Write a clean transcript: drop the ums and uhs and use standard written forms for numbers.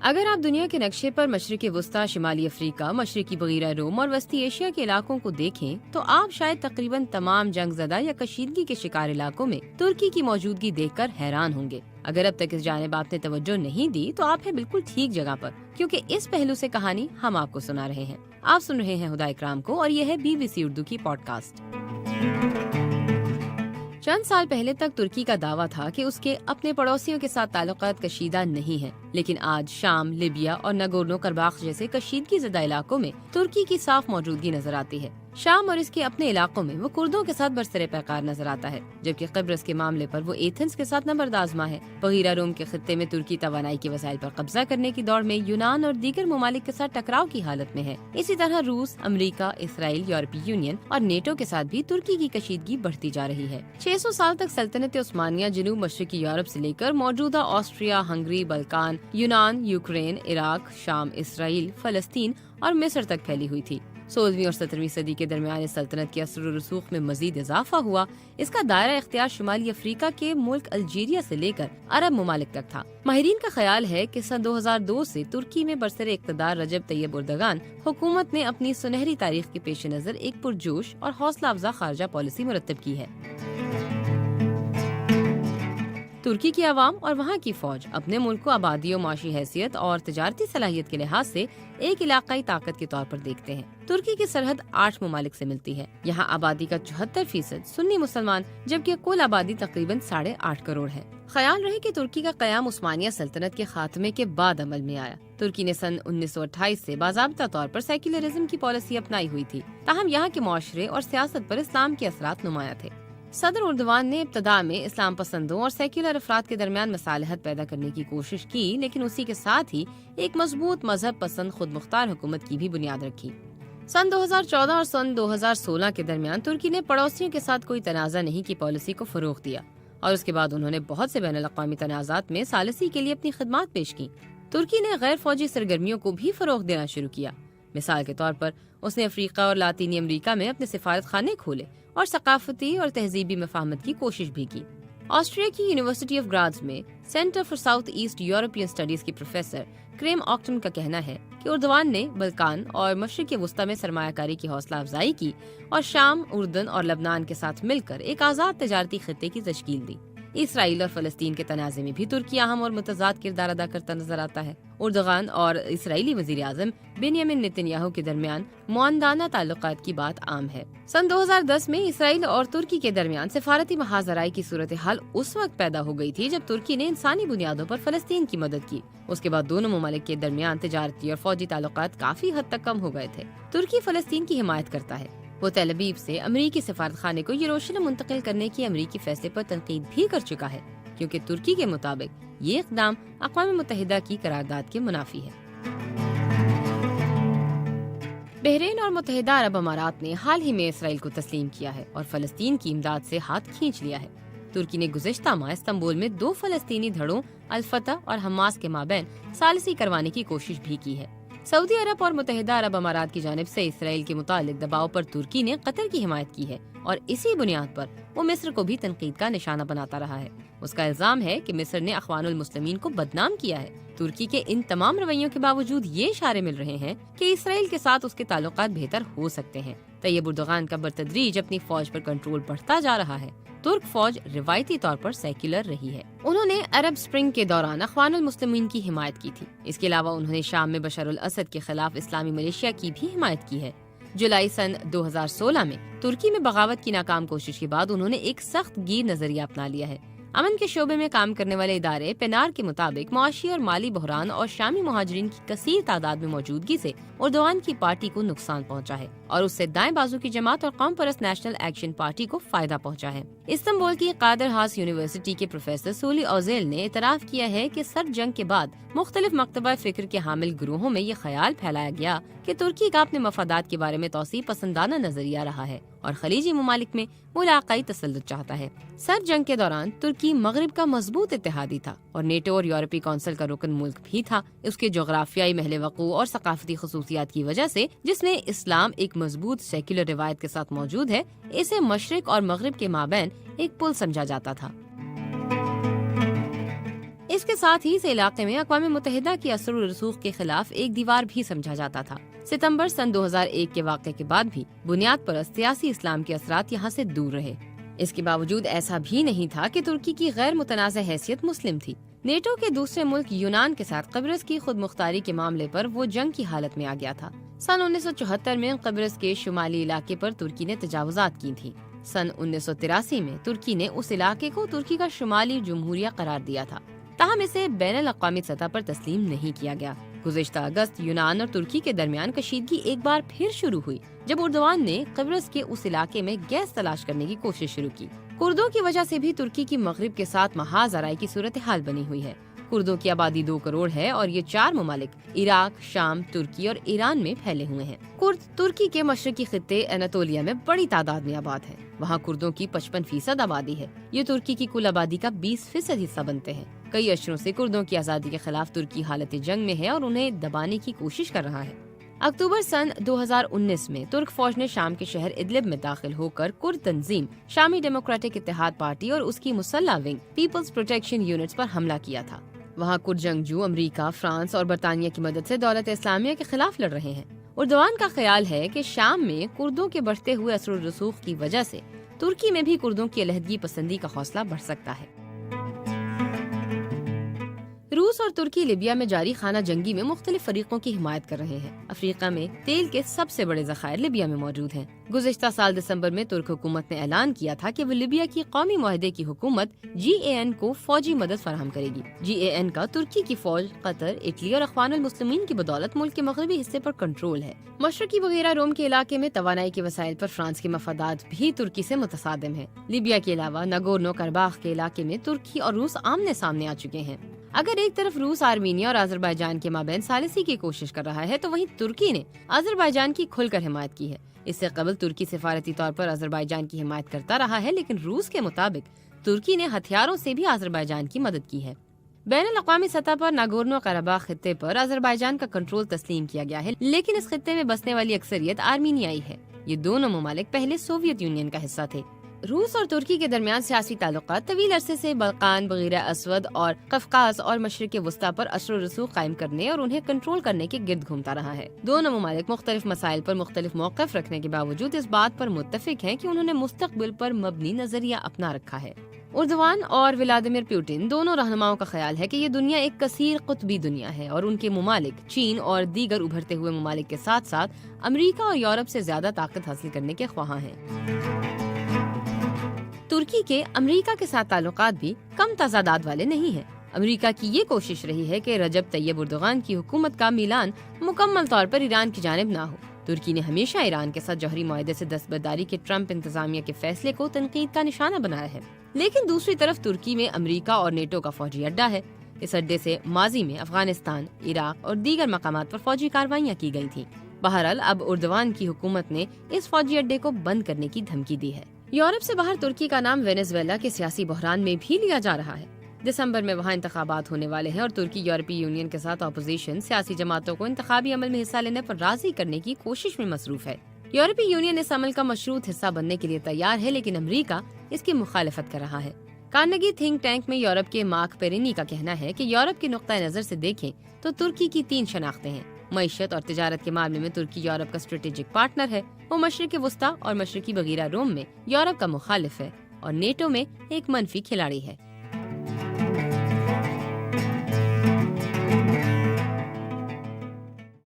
اگر آپ دنیا کے نقشے پر مشرق وسطی، شمالی افریقہ، مشرقی بحیرہ روم اور وسطی ایشیا کے علاقوں کو دیکھیں تو آپ شاید تقریباً تمام جنگ زدہ یا کشیدگی کے شکار علاقوں میں ترکی کی موجودگی دیکھ کر حیران ہوں گے۔ اگر اب تک اس جانب آپ نے توجہ نہیں دی تو آپ ہیں بالکل ٹھیک جگہ پر، کیونکہ اس پہلو سے کہانی ہم آپ کو سنا رہے ہیں۔ آپ سن رہے ہیں ہدا اکرام کو اور یہ ہے BBC اردو کی پوڈ کاسٹ۔ چند سال پہلے تک ترکی کا دعویٰ تھا کہ اس کے اپنے پڑوسیوں کے ساتھ تعلقات کشیدہ نہیں ہیں، لیکن آج شام، لیبیا اور ناگورنو قرباخ جیسے کشیدگی زدہ علاقوں میں ترکی کی صاف موجودگی نظر آتی ہے۔ شام اور اس کے اپنے علاقوں میں وہ کردوں کے ساتھ برسر پیکار نظر آتا ہے، جبکہ قبرص کے معاملے پر وہ ایتھنز کے ساتھ نبرد آزما ہے۔ بحیرہ روم کے خطے میں ترکی توانائی کے وسائل پر قبضہ کرنے کی دوڑ میں یونان اور دیگر ممالک کے ساتھ ٹکراؤ کی حالت میں ہے۔ اسی طرح روس، امریکہ، اسرائیل، یورپی یونین اور نیٹو کے ساتھ بھی ترکی کی کشیدگی بڑھتی جا رہی ہے۔ 600 سال تک سلطنت عثمانیہ جنوب مشرقی یورپ سے لے کر موجودہ آسٹریا، ہنگری، بلکان، یونان، یوکرین، عراق، شام، اسرائیل، فلسطین اور مصر تک پھیلی ہوئی تھی۔ 16ویں اور 17ویں صدی کے درمیان اس سلطنت کے اثر و رسوخ میں مزید اضافہ ہوا۔ اس کا دائرہ اختیار شمالی افریقہ کے ملک الجیریا سے لے کر عرب ممالک تک تھا۔ ماہرین کا خیال ہے کہ سن 2002 سے ترکی میں برسر اقتدار رجب طیب اردگان حکومت نے اپنی سنہری تاریخ کے پیش نظر ایک پرجوش اور حوصلہ افزا خارجہ پالیسی مرتب کی ہے۔ ترکی کی عوام اور وہاں کی فوج اپنے ملک کو آبادی و معاشی حیثیت اور تجارتی صلاحیت کے لحاظ سے ایک علاقائی طاقت کے طور پر دیکھتے ہیں۔ ترکی کی سرحد 8 ممالک سے ملتی ہے۔ یہاں آبادی کا 74% سنی مسلمان، جبکہ کل آبادی تقریباً 8.5 کروڑ ہے۔ خیال رہے کہ ترکی کا قیام عثمانیہ سلطنت کے خاتمے کے بعد عمل میں آیا۔ ترکی نے سن 1928 سے باضابطہ طور پر سیکولرزم کی پالیسی اپنائی ہوئی تھی، تاہم یہاں کے معاشرے اور سیاست پر اسلام کے اثرات نمایاں تھے۔ صدر اردوان نے ابتداء میں اسلام پسندوں اور سیکولر افراد کے درمیان مصالحت پیدا کرنے کی کوشش کی، لیکن اسی کے ساتھ ہی ایک مضبوط مذہب پسند خود مختار حکومت کی بھی بنیاد رکھی۔ سن 2014 اور سن 2016 کے درمیان ترکی نے پڑوسیوں کے ساتھ کوئی تنازع نہیں کی پالیسی کو فروغ دیا، اور اس کے بعد انہوں نے بہت سے بین الاقوامی تنازعات میں ثالثی کے لیے اپنی خدمات پیش کی۔ ترکی نے غیر فوجی سرگرمیوں کو بھی فروغ دینا شروع کیا۔ مثال کے طور پر اس نے افریقہ اور لاطینی امریکہ میں اپنے سفارت خانے کھولے اور ثقافتی اور تہذیبی مفاہمت کی کوشش بھی کی۔ آسٹریا کی یونیورسٹی آف گراز میں centre for south east European studies کی پروفیسر کریم آکٹن کا کہنا ہے کہ اردوان نے بلکان اور مشرق وسطی میں سرمایہ کاری کی حوصلہ افزائی کی اور شام، اردن اور لبنان کے ساتھ مل کر ایک آزاد تجارتی خطے کی تشکیل دی۔ اسرائیل اور فلسطین کے تنازع میں بھی ترکی اہم اور متضاد کردار ادا کرتا نظر آتا ہے۔ اردوغان اور اسرائیلی وزیر اعظم بنیامین نتنیاہو کے درمیان معاندانہ تعلقات کی بات عام ہے۔ سن 2010 میں اسرائیل اور ترکی کے درمیان سفارتی محاذ آرائی کی صورتحال اس وقت پیدا ہو گئی تھی جب ترکی نے انسانی بنیادوں پر فلسطین کی مدد کی۔ اس کے بعد دونوں ممالک کے درمیان تجارتی اور فوجی تعلقات کافی حد تک کم ہو گئے تھے۔ ترکی فلسطین کی حمایت کرتا ہے۔ وہ تل ابیب سے امریکی سفارت خانے کو یروشلم منتقل کرنے کی امریکی فیصلے پر تنقید بھی کر چکا ہے، کیونکہ ترکی کے مطابق یہ اقدام اقوام متحدہ کی قرارداد کے منافی ہے۔ بحرین اور متحدہ عرب امارات نے حال ہی میں اسرائیل کو تسلیم کیا ہے اور فلسطین کی امداد سے ہاتھ کھینچ لیا ہے۔ ترکی نے گزشتہ ماہ استنبول میں 2 فلسطینی دھڑوں الفتح اور حماس کے مابین ثالثی کروانے کی کوشش بھی کی ہے۔ سعودی عرب اور متحدہ عرب امارات کی جانب سے اسرائیل کے متعلق دباؤ پر ترکی نے قطر کی حمایت کی ہے اور اسی بنیاد پر وہ مصر کو بھی تنقید کا نشانہ بناتا رہا ہے۔ اس کا الزام ہے کہ مصر نے اخوان المسلمین کو بدنام کیا ہے۔ ترکی کے ان تمام رویوں کے باوجود یہ اشارے مل رہے ہیں کہ اسرائیل کے ساتھ اس کے تعلقات بہتر ہو سکتے ہیں۔ طیب اردوغان کا برتدریج اپنی فوج پر کنٹرول بڑھتا جا رہا ہے۔ ترک فوج روایتی طور پر سیکولر رہی ہے۔ انہوں نے عرب سپرنگ کے دوران اخوان المسلمین کی حمایت کی تھی۔ اس کے علاوہ انہوں نے شام میں بشار الاسد کے خلاف اسلامی ملیشیا کی بھی حمایت کی ہے۔ جولائی سن 2016 میں ترکی میں بغاوت کی ناکام کوشش کے بعد انہوں نے ایک سخت گیر نظریہ اپنا لیا ہے۔ امن کے شعبے میں کام کرنے والے ادارے پینار کے مطابق معاشی اور مالی بحران اور شامی مہاجرین کی کثیر تعداد میں موجودگی سے اردوغان کی پارٹی کو نقصان پہنچا ہے اور اس سے دائیں بازو کی جماعت اور قوم پرست نیشنل ایکشن پارٹی کو فائدہ پہنچا ہے۔ استنبول کی قادر ہاس یونیورسٹی کے پروفیسر سولی اوزیل نے اعتراف کیا ہے کہ سرد جنگ کے بعد مختلف مکتبہ فکر کے حامل گروہوں میں یہ خیال پھیلایا گیا کہ ترکی کا اپنے مفادات کے بارے میں توسیع پسندانہ نظریہ رہا ہے اور خلیجی ممالک میں وہ علاقائی تسلط چاہتا ہے۔ سرد جنگ کے دوران ترکی مغرب کا مضبوط اتحادی تھا اور نیٹو اور یورپی کونسل کا رکن ملک بھی تھا۔ اس کے جغرافیائی محل وقوع اور ثقافتی خصوصیات کی وجہ سے، جس میں اسلام ایک مضبوط سیکولر روایت کے ساتھ موجود ہے، اسے مشرق اور مغرب کے مابین ایک پل سمجھا جاتا تھا۔ اس کے ساتھ ہی اس علاقے میں اقوام متحدہ کی اثر و رسوخ کے خلاف ایک دیوار بھی سمجھا جاتا تھا۔ ستمبر سن 2001 کے واقعے کے بعد بھی بنیاد پرست سیاسی اسلام کے اثرات یہاں سے دور رہے۔ اس کے باوجود ایسا بھی نہیں تھا کہ ترکی کی غیر متنازع حیثیت مسلم تھی۔ نیٹو کے دوسرے ملک یونان کے ساتھ قبرص کی خود مختاری کے معاملے پر وہ جنگ کی حالت میں آ گیا تھا۔ سن 1974 میں قبرص کے شمالی علاقے پر ترکی نے تجاوزات کی تھی۔ سن 1983 میں ترکی نے اس علاقے کو ترکی کا شمالی جمہوریہ قرار دیا تھا، تاہم اسے بین الاقوامی سطح پر تسلیم نہیں کیا گیا۔ گزشتہ اگست یونان اور ترکی کے درمیان کشیدگی ایک بار پھر شروع ہوئی جب اردوان نے قبرص کے اس علاقے میں گیس تلاش کرنے کی کوشش شروع کی۔ کردوں کی وجہ سے بھی ترکی کی مغرب کے ساتھ محاذ آرائی کی صورتحال بنی ہوئی ہے۔ کردوں کی آبادی 2 کروڑ ہے اور یہ 4 ممالک عراق، شام، ترکی اور ایران میں پھیلے ہوئے ہیں۔ کرد ترکی کے مشرقی خطے اناتولیا میں بڑی تعداد میں آباد ہیں۔ وہاں کردوں کی 55% آبادی ہے۔ یہ ترکی کی کل آبادی کا 20% حصہ بنتے ہیں۔ کئی اشروں سے کردوں کی آزادی کے خلاف ترکی حالت جنگ میں ہے اور انہیں دبانے کی کوشش کر رہا ہے۔ اکتوبر سن 2019 میں ترک فوج نے شام کے شہر ادلب میں داخل ہو کر کرد تنظیم شامی ڈیموکریٹک اتحاد پارٹی اور اس کی مسلح ونگ پیپلز پروٹیکشن یونٹس پر حملہ کیا تھا۔ وہاں کرد جنگجو امریکہ، فرانس اور برطانیہ کی مدد سے دولت اسلامیہ کے خلاف لڑ رہے ہیں۔ اردوان کا خیال ہے کہ شام میں کردوں کے بڑھتے ہوئے اثر و رسوخ کی وجہ سے ترکی میں بھی کردوں کی علیحدگی پسندی کا حوصلہ بڑھ سکتا ہے۔ روس اور ترکی لیبیا میں جاری خانہ جنگی میں مختلف فریقوں کی حمایت کر رہے ہیں۔ افریقہ میں تیل کے سب سے بڑے ذخائر لیبیا میں موجود ہیں۔ گزشتہ سال دسمبر میں ترک حکومت نے اعلان کیا تھا کہ وہ لیبیا کی قومی معاہدے کی حکومت GAN کو فوجی مدد فراہم کرے گی۔ GAN کا ترکی کی فوج قطر، اٹلی اور اخوان المسلمین کی بدولت ملک کے مغربی حصے پر کنٹرول ہے۔ مشرقی وغیرہ روم کے علاقے میں توانائی کے وسائل پر فرانس کے مفادات بھی ترکی سے متصادم ہیں۔ لیبیا کے علاوہ ناگورنو کرباخ کے علاقے میں ترکی اور روس آمنے سامنے آ چکے ہیں۔ اگر ایک طرف روس آرمینیا اور آذربائیجان کے مابین ثالثی کی کوشش کر رہا ہے تو وہیں ترکی نے آذربائیجان کی کھل کر حمایت کی ہے۔ اس سے قبل ترکی سفارتی طور پر آذربائیجان کی حمایت کرتا رہا ہے، لیکن روس کے مطابق ترکی نے ہتھیاروں سے بھی آذربائیجان کی مدد کی ہے۔ بین الاقوامی سطح پر ناگورنو قرباخ خطے پر آذربائیجان کا کنٹرول تسلیم کیا گیا ہے، لیکن اس خطے میں بسنے والی اکثریت آرمینیائی ہے۔ یہ دونوں ممالک پہلے سوویت یونین کا حصہ تھے۔ روس اور ترکی کے درمیان سیاسی تعلقات طویل عرصے سے بلقان، بحیرہ اسود اور قفقاز اور مشرق وسطی پر اثر و رسوخ قائم کرنے اور انہیں کنٹرول کرنے کے گرد گھومتا رہا ہے۔ دونوں ممالک مختلف مسائل پر مختلف موقف رکھنے کے باوجود اس بات پر متفق ہیں کہ انہوں نے مستقبل پر مبنی نظریہ اپنا رکھا ہے۔ اردوان اور ولادیمیر پوٹن دونوں رہنماؤں کا خیال ہے کہ یہ دنیا ایک کثیر قطبی دنیا ہے اور ان کے ممالک چین اور دیگر ابھرتے ہوئے ممالک کے ساتھ ساتھ امریکہ اور یورپ سے زیادہ طاقت حاصل کرنے کے خواہاں ہیں۔ ترکی کے امریکہ کے ساتھ تعلقات بھی کم تضادات والے نہیں ہیں۔ امریکہ کی یہ کوشش رہی ہے کہ رجب طیب اردوغان کی حکومت کا میلان مکمل طور پر ایران کی جانب نہ ہو۔ ترکی نے ہمیشہ ایران کے ساتھ جوہری معاہدے سے دستبرداری کے ٹرمپ انتظامیہ کے فیصلے کو تنقید کا نشانہ بنایا ہے، لیکن دوسری طرف ترکی میں امریکہ اور نیٹو کا فوجی اڈہ ہے۔ اس اڈے سے ماضی میں افغانستان، عراق اور دیگر مقامات پر فوجی کارروائیاں کی گئی تھیں۔ بہرحال اب اردوان کی حکومت نے اس فوجی اڈے کو بند کرنے کی دھمکی دی ہے۔ یورپ سے باہر ترکی کا نام وینزویلا کے سیاسی بحران میں بھی لیا جا رہا ہے۔ دسمبر میں وہاں انتخابات ہونے والے ہیں اور ترکی یورپی یونین کے ساتھ اپوزیشن سیاسی جماعتوں کو انتخابی عمل میں حصہ لینے پر راضی کرنے کی کوشش میں مصروف ہے۔ یورپی یونین اس عمل کا مشروط حصہ بننے کے لیے تیار ہے، لیکن امریکہ اس کی مخالفت کر رہا ہے۔ کارنگی تھنک ٹینک میں یورپ کے مارک پیرینی کا کہنا ہے کہ یورپ کے نقطۂ نظر سے دیکھیں تو ترکی کی 3 شناختیں ہیں۔ معیشت اور تجارت کے معاملے میں ترکی یورپ کا اسٹریٹجک پارٹنر ہے، وہ مشرق وسطی اور مشرقی وغیرہ روم میں یورپ کا مخالف ہے اور نیٹو میں ایک منفی کھلاڑی ہے۔